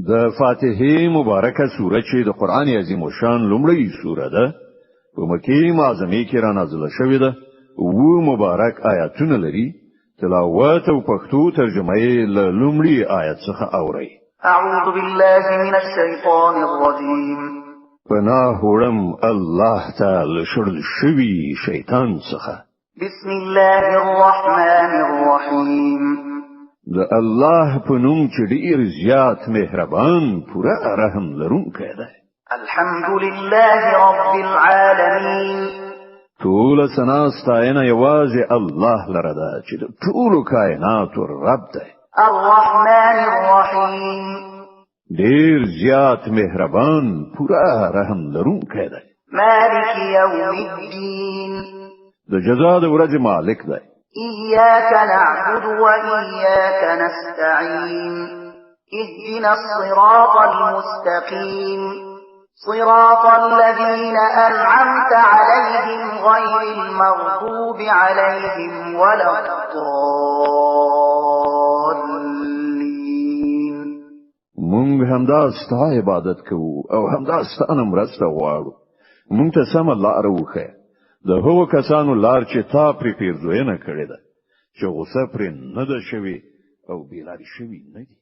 د فاتحه مبارکه سوره چې د قران عظیم الشان لومړی سوره ده په مکه معظمه کې را نازله شوې ده او مبارک آیاتونه لري تلاوت او پښتو ترجمه یې له لومړي آیت څخه اوري اعوذ بالله من الشیطان الرجیم پناه وړم الله تعالی شړل شوی شیطان څخه بسم الله الرحمن الرحیم د الله په نوم چې ډیر زیات مهربان پوره رحم لرونکی دی الحمد لله رب العالمین ټول ثنا ستاینه یوازې الله لره ده چې د ټولو کائناتو رب دی الرحمن الرحیم ډیر زیات مهربان پوره رحم لرونکی دی مالک یوم الدین د جزا د ورځې مالک دی إياك نعبد وإياك نستعين اهدنا الصراط المستقيم صراط الذين أنعمت عليهم غير المغضوب عليهم ولا الضالين مونږ همدا ستا عبادت کوو او همدا ستانه مرسته غواړو مونږ ته سم لار وښیه د هغو کسانو لار چې تا پرې پیرزوینه کړې ده چې غصه پرې نه ده شوې او بیلارې شوي نه دي